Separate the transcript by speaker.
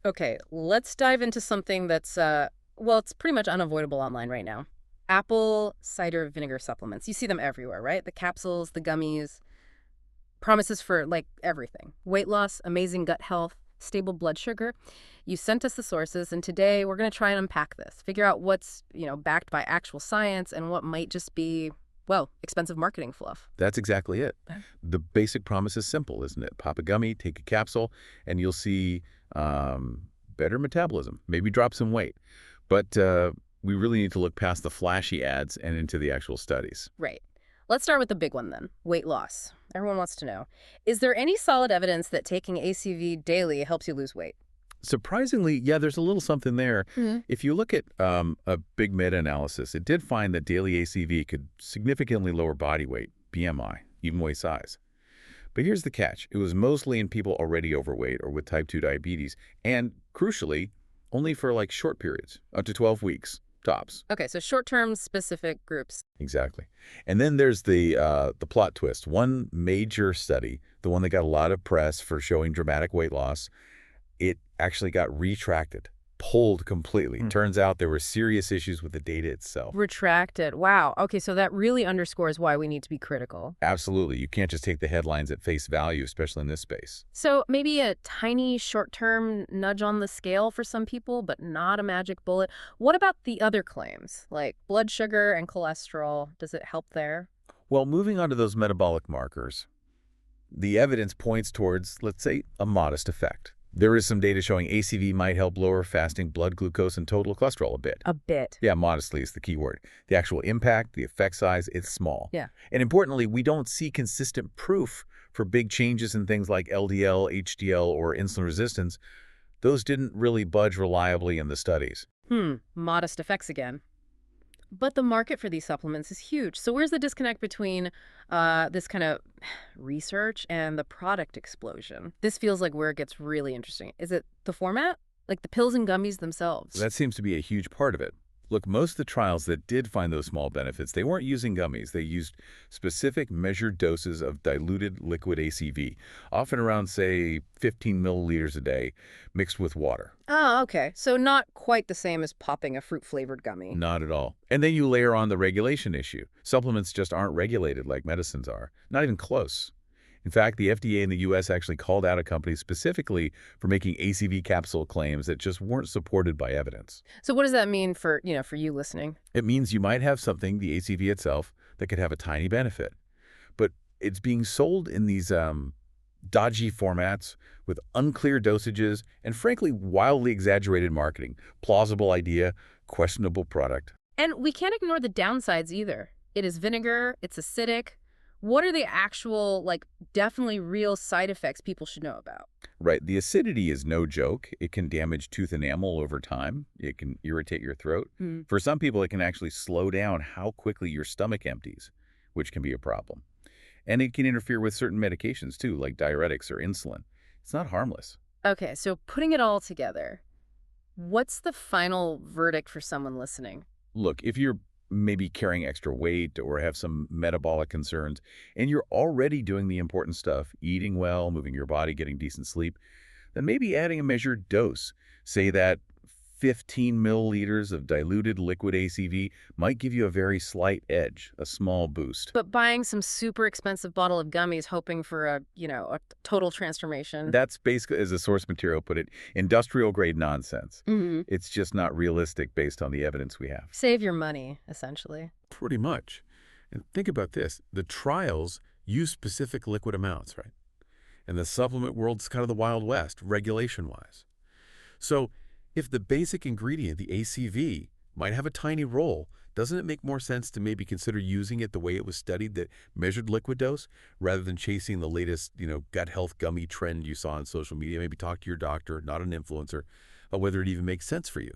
Speaker 1: Okay, let's dive into something that's, well, it's pretty much unavoidable online right now. Apple cider vinegar supplements. You see them everywhere, right? The capsules, the gummies, promises for like everything. Weight loss, amazing gut health, stable blood sugar. You sent us the sources, and today we're going to try and unpack this, figure out what's, backed by actual science and what might just be, well, expensive marketing fluff.
Speaker 2: That's exactly it.
Speaker 1: Okay.
Speaker 2: The basic promise is simple, isn't it? Pop a gummy, take a capsule, and you'll see better metabolism, maybe drop some weight. But we really need to look past the flashy ads and into the actual studies.
Speaker 1: Right. Let's start with the big one then, weight loss. Everyone wants to know, is there any solid evidence that taking ACV daily helps you lose weight?
Speaker 2: Surprisingly, yeah, there's a little something there.
Speaker 1: Hmm.
Speaker 2: If you look at a big meta-analysis, it did find that daily ACV could significantly lower body weight, BMI, even waist size. But here's the catch. It was mostly in people already overweight or with type 2 diabetes, and crucially, only for like short periods, up to 12 weeks, tops.
Speaker 1: Okay, so short-term specific groups.
Speaker 2: Exactly. And then there's the plot twist. One major study, the one that got a lot of press for showing dramatic weight loss, it actually got retracted, pulled completely. Turns out there were serious issues with the data itself.
Speaker 1: Retracted. Wow. Okay, so that really underscores why we need to be critical.
Speaker 2: Absolutely. You can't just take the headlines at face value, especially in this space.
Speaker 1: So maybe a tiny short-term nudge on the scale for some people, but not a magic bullet. What about the other claims, like blood sugar and cholesterol? Does it help there?
Speaker 2: Well, moving on to those metabolic markers, the evidence points towards, let's say, a modest effect. There is some data showing ACV might help lower fasting blood glucose and total cholesterol a bit.
Speaker 1: A bit.
Speaker 2: Yeah, modestly is the key word. The actual impact, the effect size, it's small.
Speaker 1: Yeah.
Speaker 2: And importantly, we don't see consistent proof for big changes in things like LDL, HDL, or insulin resistance. Those didn't really budge reliably in the studies.
Speaker 1: Modest effects again. But the market for these supplements is huge. So where's the disconnect between this kind of research and the product explosion? This feels like where it gets really interesting. Is it the format? Like the pills and gummies themselves?
Speaker 2: That seems to be a huge part of it. Look, most of the trials that did find those small benefits, they weren't using gummies. They used specific measured doses of diluted liquid ACV, often around, say, 15 milliliters a day, mixed with water.
Speaker 1: Oh, okay. So not quite the same as popping a fruit-flavored gummy.
Speaker 2: Not at all. And then you layer on the regulation issue. Supplements just aren't regulated like medicines are. Not even close. In fact, the FDA in the U.S. actually called out a company specifically for making ACV capsule claims that just weren't supported by evidence.
Speaker 1: So what does that mean for you listening?
Speaker 2: It means you might have something, the ACV itself, that could have a tiny benefit. But it's being sold in these dodgy formats with unclear dosages and, frankly, wildly exaggerated marketing. Plausible idea, questionable product.
Speaker 1: And we can't ignore the downsides either. It is vinegar, it's acidic. What are the actual, definitely real side effects people should know about?
Speaker 2: Right. The acidity is no joke. It can damage tooth enamel over time. It can irritate your throat. For some people, it can actually slow down how quickly your stomach empties, which can be a problem. And it can interfere with certain medications, too, like diuretics or insulin. It's not harmless.
Speaker 1: Okay, so putting it all together, what's the final verdict for someone listening?
Speaker 2: Look, if you're maybe carrying extra weight or have some metabolic concerns, and you're already doing the important stuff, eating well, moving your body, getting decent sleep, then maybe adding a measured dose, say that 15 milliliters of diluted liquid ACV might give you a very slight edge, a small boost.
Speaker 1: But buying some super expensive bottle of gummies hoping for a total transformation.
Speaker 2: That's basically, as the source material put it, industrial-grade nonsense. It's just not realistic based on the evidence we have.
Speaker 1: Save your money, essentially.
Speaker 2: Pretty much. And think about this. The trials use specific liquid amounts, right? And the supplement world's kind of the Wild West, regulation-wise. So if the basic ingredient, the ACV, might have a tiny role, doesn't it make more sense to maybe consider using it the way it was studied, that measured liquid dose, rather than chasing the latest, gut health gummy trend you saw on social media? Maybe talk to your doctor, not an influencer, about whether it even makes sense for you.